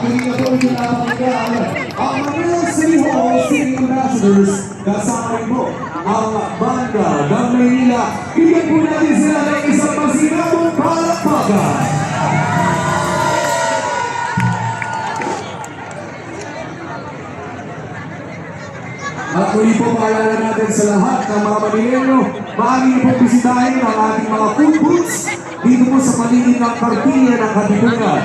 kanina po yung napakagyan ang Manila City Hall City Ambassadors kasama rin po ang banda ng Maynila. Bigyan po natin sila ng isang masinabong palakpakan. At muli po paalala natin sa lahat ng mga Manileño, maaari niyo po bisitahin ang ating mga food booths dito po sa paligid ng Kartilya ng Katipunan.